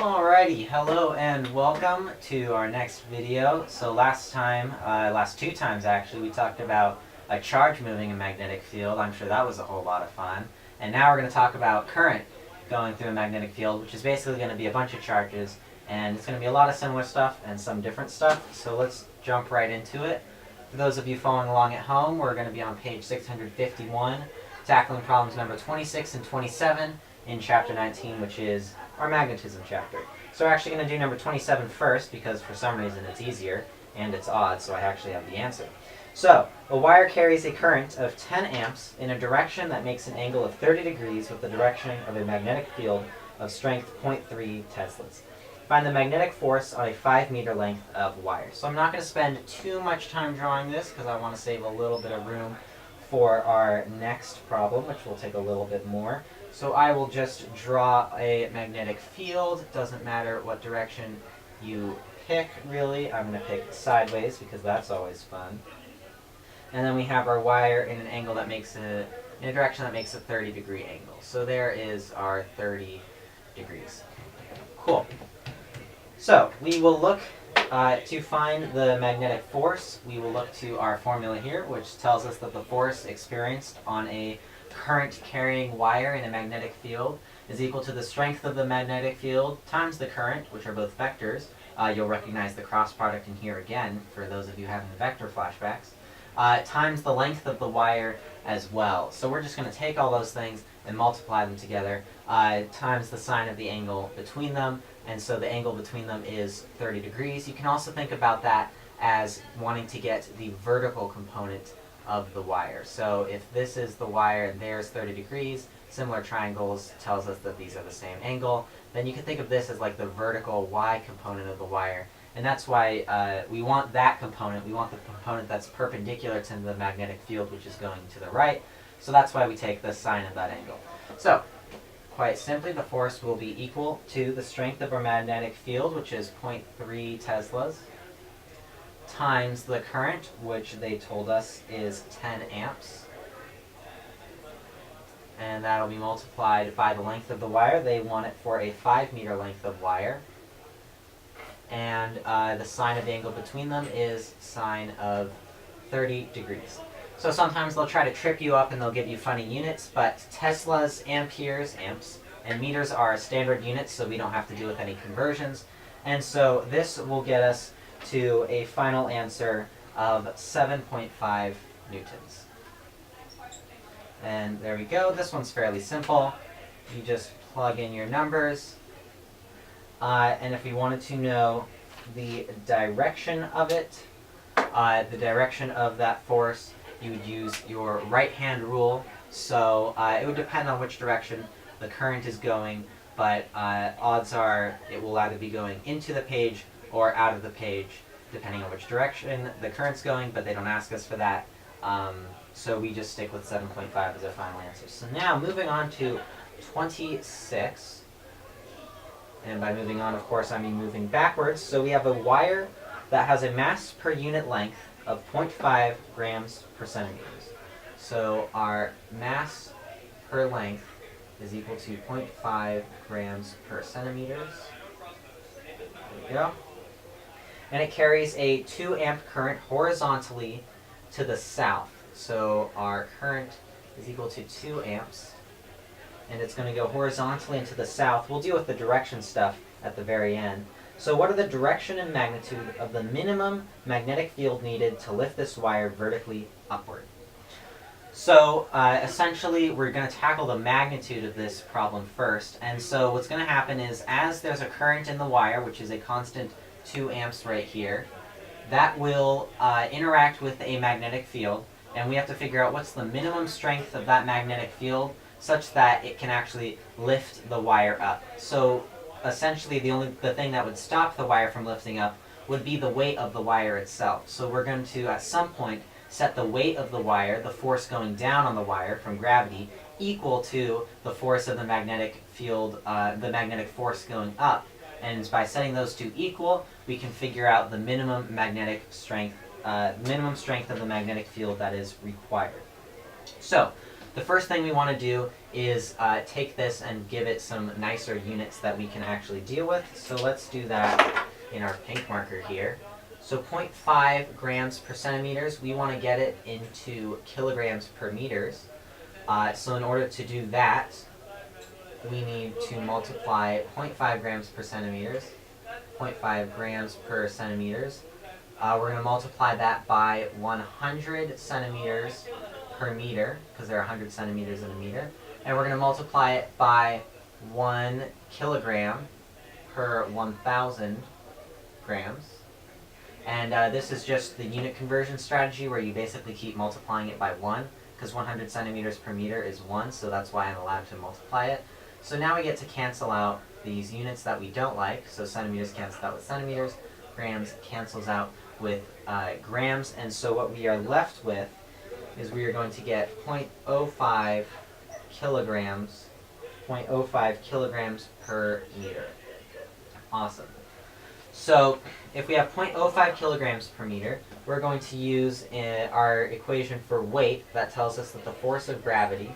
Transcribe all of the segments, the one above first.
Alrighty, hello and welcome to our next video. So last two times actually, we talked about a charge moving a magnetic field. I'm sure that was a whole lot of fun. And now we're going to talk about current going through a magnetic field, which is basically going to be a bunch of charges. And it's going to be a lot of similar stuff and some different stuff. So let's jump right into it. For those of you following along at home, we're going to be on page 651, tackling problems number 26 and 27 in chapter 19, which is our magnetism chapter. So we're actually going to do number 27 first, because for some reason it's easier and it's odd, so I actually have the answer. So, a wire carries a current of 10 amps in a direction that makes an angle of 30 degrees with the direction of a magnetic field of strength 0.3 teslas. Find the magnetic force on a 5-meter length of wire. So I'm not going to spend too much time drawing this because I want to save a little bit of room for our next problem, which will take a little bit more. So I will just draw a magnetic field. Doesn't matter what direction you pick, really. I'm going to pick sideways because that's always fun. And then we have our wire in an angle that makes in a direction that makes a 30-degree angle. So there is our 30 degrees. Cool. So we will look to find the magnetic force. We will look to our formula here, which tells us that the force experienced on a current carrying wire in a magnetic field is equal to the strength of the magnetic field times the current, which are both vectors. You'll recognize the cross product in here again for those of you having the vector flashbacks, times the length of the wire as well. So we're just going to take all those things and multiply them together, times the sine of the angle between them, and so the angle between them is 30 degrees. You can also think about that as wanting to get the vertical component of the wire. So if this is the wire and there's 30 degrees, similar triangles tells us that these are the same angle, then you can think of this as like the vertical y component of the wire. And that's why we want that component. We want the component that's perpendicular to the magnetic field, which is going to the right. So that's why we take the sine of that angle. So quite simply, the force will be equal to the strength of our magnetic field, which is 0.3 teslas, times the current, which they told us is 10 amps. And that'll be multiplied by the length of the wire. They want it for a 5-meter length of wire. And the sine of the angle between them is sine of 30 degrees. So sometimes they'll try to trip you up and they'll give you funny units, but teslas, amperes, amps, and meters are standard units, so we don't have to deal with any conversions. And so this will get us to a final answer of 7.5 newtons. And there we go. This one's fairly simple. You just plug in your numbers. And if you wanted to know the direction of it, the direction of that force, you would use your right-hand rule. So it would depend on which direction the current is going, but odds are it will either be going into the page or out of the page, depending on which direction the current's going, but they don't ask us for that. So we just stick with 7.5 as our final answer. So now moving on to 26. And by moving on, of course, I mean moving backwards. So we have a wire that has a mass per unit length of 0.5 grams per centimeters. So our mass per length is equal to 0.5 grams per centimeters. There we go. And it carries a 2 amp current horizontally to the south. So our current is equal to 2 amps. And it's going to go horizontally into the south. We'll deal with the direction stuff at the very end. So what are the direction and magnitude of the minimum magnetic field needed to lift this wire vertically upward? So essentially, we're going to tackle the magnitude of this problem first. And so what's going to happen is, as there's a current in the wire, which is a constant 2 amps right here, that will interact with a magnetic field. And we have to figure out what's the minimum strength of that magnetic field such that it can actually lift the wire up. So essentially, the thing that would stop the wire from lifting up would be the weight of the wire itself. So we're going to, at some point, set the weight of the wire, the force going down on the wire from gravity, equal to the force of the magnetic field, the magnetic force going up. And by setting those two equal, we can figure out the minimum strength of the magnetic field that is required. So the first thing we want to do is take this and give it some nicer units that we can actually deal with. So let's do that in our pink marker here. So 0.5 grams per centimeters, we want to get it into kilograms per meters. So in order to do that, we need to multiply 0.5 grams per centimeters, 0.5 grams per centimeters. We're going to multiply that by 100 centimeters per meter, because there are 100 centimeters in a meter. And we're going to multiply it by 1 kilogram per 1,000 grams. And this is just the unit conversion strategy where you basically keep multiplying it by 1, because 100 centimeters per meter is 1, so that's why I'm allowed to multiply it. So now we get to cancel out these units that we don't like. So centimeters cancels out with centimeters, grams cancels out with grams, and so what we are left with is we are going to get 0.05 kilograms, 0.05 kilograms per meter. Awesome. So if we have 0.05 kilograms per meter, we're going to use our equation for weight that tells us that the force of gravity,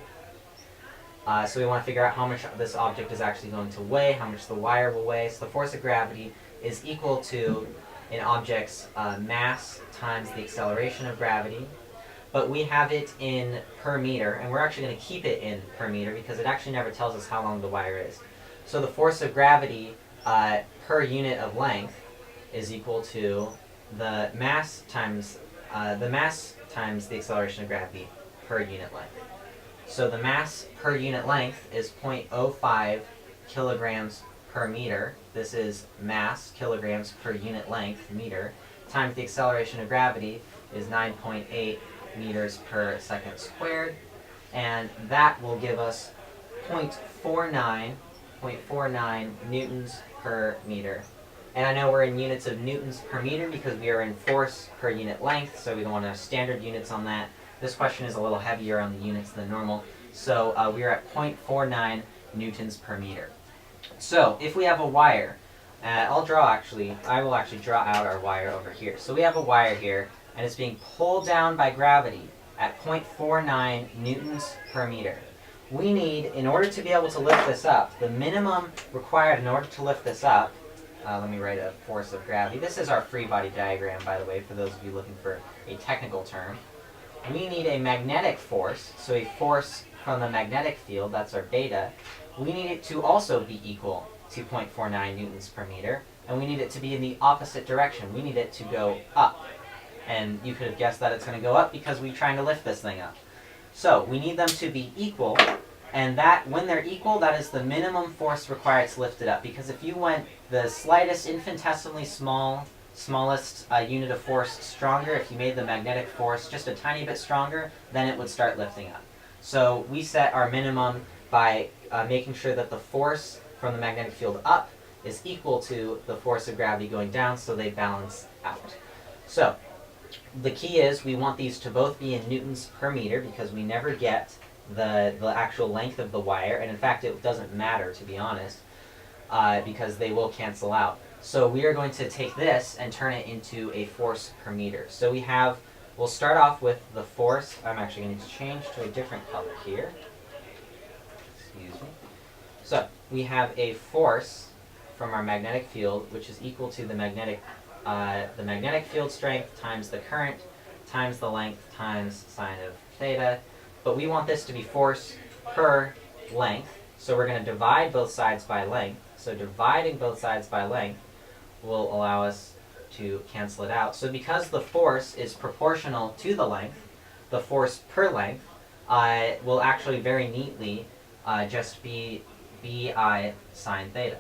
so we want to figure out how much this object is actually going to weigh, how much the wire will weigh. So the force of gravity is equal to an object's mass times the acceleration of gravity. But we have it in per meter, and we're actually going to keep it in per meter because it actually never tells us how long the wire is. So the force of gravity per unit of length is equal to the mass times the acceleration of gravity per unit length. So the mass per unit length is 0.05 kilograms per meter. This is mass, kilograms per unit length, meter, times the acceleration of gravity is 9.8 meters per second squared. And that will give us 0.49 newtons per meter. And I know we're in units of newtons per meter because we are in force per unit length, so we don't want to have standard units on that. This question is a little heavier on the units than normal, so we are at 0.49 newtons per meter. So if we have a wire, I will actually draw out our wire over here. So we have a wire here, and it's being pulled down by gravity at 0.49 newtons per meter. We need, in order to be able to lift this up, the minimum required in order to lift this up, let me write a force of gravity. This is our free body diagram, by the way, for those of you looking for a technical term. We need a magnetic force, so a force from the magnetic field, that's our beta. We need it to also be equal to 0.49 newtons per meter, and we need it to be in the opposite direction. We need it to go up. And you could have guessed that it's going to go up because we're trying to lift this thing up. So we need them to be equal, and that when they're equal, that is the minimum force required to lift it up. Because if you went the slightest, infinitesimally smallest unit of force stronger, if you made the magnetic force just a tiny bit stronger, then it would start lifting up. So we set our minimum by making sure that the force from the magnetic field up is equal to the force of gravity going down, so they balance out. So the key is we want these to both be in newtons per meter because we never get the actual length of the wire, and in fact it doesn't matter, to be honest, because they will cancel out. So we are going to take this and turn it into a force per meter. So we'll start off with the force. I'm actually going to change to a different color here. Excuse me. So we have a force from our magnetic field, which is equal to the magnetic field strength times the current times the length times sine of theta. But we want this to be force per length, so we're going to divide both sides by length. So dividing both sides by length will allow us to cancel it out. So because the force is proportional to the length, the force per length will actually very neatly just be bi sine theta.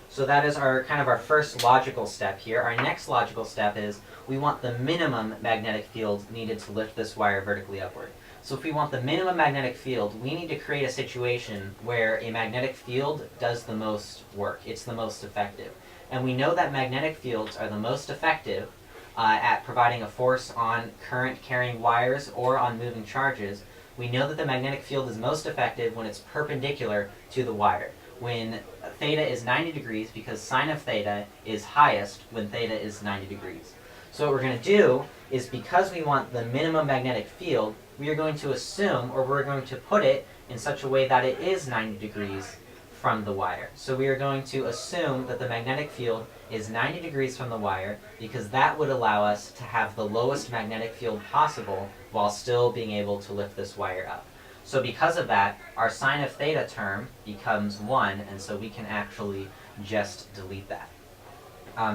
So that is our first logical step here. Our next logical step is we want the minimum magnetic field needed to lift this wire vertically upward. So if we want the minimum magnetic field, we need to create a situation where a magnetic field does the most work. It's the most effective. And we know that magnetic fields are the most effective at providing a force on current carrying wires or on moving charges. We know that the magnetic field is most effective when it's perpendicular to the wire, when theta is 90 degrees, because sine of theta is highest when theta is 90 degrees. So what we're going to do is, because we want the minimum magnetic field, we are going to assume, or we're going to put it in such a way that it is 90 degrees from the wire. So we are going to assume that the magnetic field is 90 degrees from the wire, because that would allow us to have the lowest magnetic field possible while still being able to lift this wire up. So because of that, our sine of theta term becomes 1, and so we can actually just delete that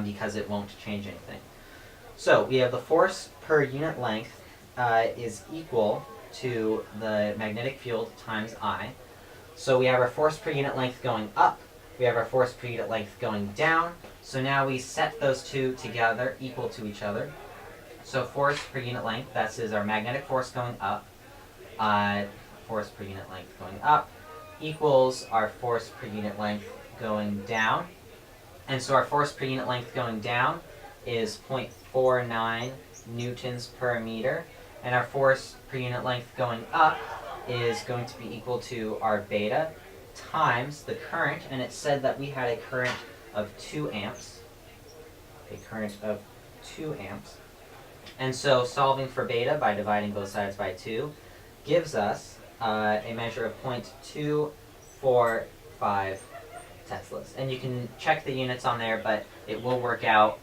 because it won't change anything. So we have the force per unit length is equal to the magnetic field times I. So we have our force per unit length going up, we have our force per unit length going down. So now we set those two together equal to each other. So force per unit length, that is our magnetic force going up, force per unit length going up, equals our force per unit length going down. And so our force per unit length going down is 0.49 newtons per meter. And our force per unit length going up is going to be equal to our beta times the current. And it said that we had a current of 2 amps. A current of 2 amps. And so solving for beta by dividing both sides by 2 gives us a measure of 0.245 Teslas. And you can check the units on there, but it will work out.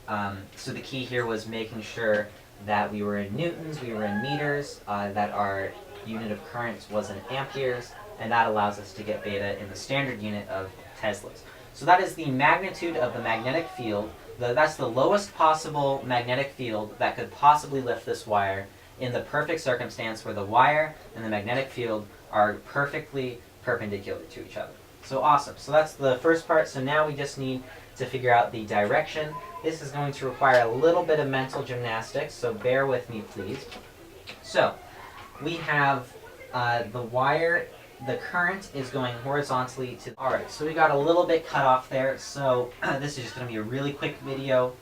So the key here was making sure that we were in newtons, we were in meters, that our unit of current was in amperes, and that allows us to get beta in the standard unit of Teslas. So that is the magnitude of the magnetic field. That's the lowest possible magnetic field that could possibly lift this wire in the perfect circumstance where the wire and the magnetic field are perfectly perpendicular to each other. So awesome. So that's the first part. So now we just need to figure out the direction. This is going to require a little bit of mental gymnastics, so bear with me, please. So we have the wire, the current is going horizontally to... Alright, so we got a little bit cut off there, so this is just going to be a really quick video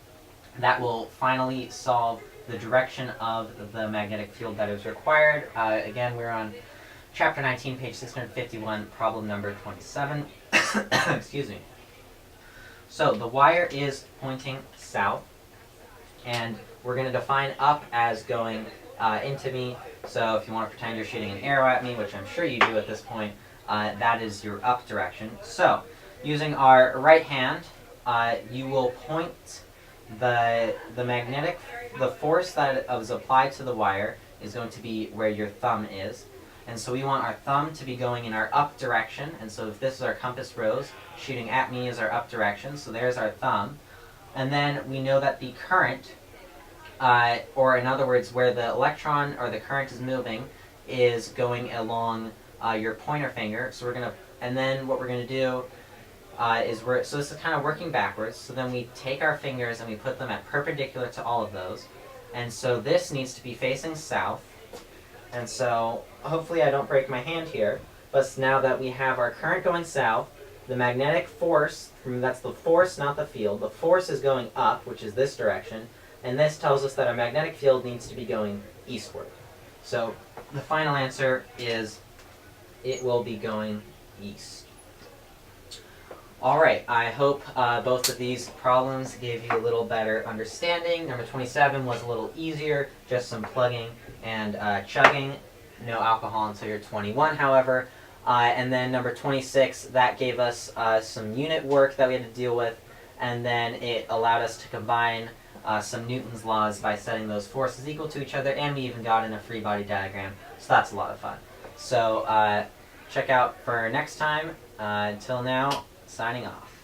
that will finally solve the direction of the magnetic field that is required. Again, we're on Chapter 19, page 651, problem number 27. Excuse me. So the wire is pointing south, and we're going to define up as going into me. So if you want to pretend you're shooting an arrow at me, which I'm sure you do at this point, that is your up direction. So using our right hand, you will point the force that was applied to the wire is going to be where your thumb is. And so we want our thumb to be going in our up direction. And so if this is our compass rose, shooting at me is our up direction. So there's our thumb. And then we know that the current, or in other words, where the electron or the current is moving, is going along your pointer finger. So we're going to, and then what we're going to do so this is kind of working backwards. So then we take our fingers and we put them at perpendicular to all of those. And so this needs to be facing south. And so hopefully I don't break my hand here, but now that we have our current going south, the magnetic force, that's the force, not the field, the force is going up, which is this direction, and this tells us that our magnetic field needs to be going eastward. So the final answer is it will be going east. Alright, I hope both of these problems gave you a little better understanding. Number 27 was a little easier, just some plugging and chugging. No alcohol until you're 21, however. And then number 26, that gave us some unit work that we had to deal with, and then it allowed us to combine some Newton's laws by setting those forces equal to each other, and we even got in a free body diagram, so that's a lot of fun. So check out for next time. Until now, signing off.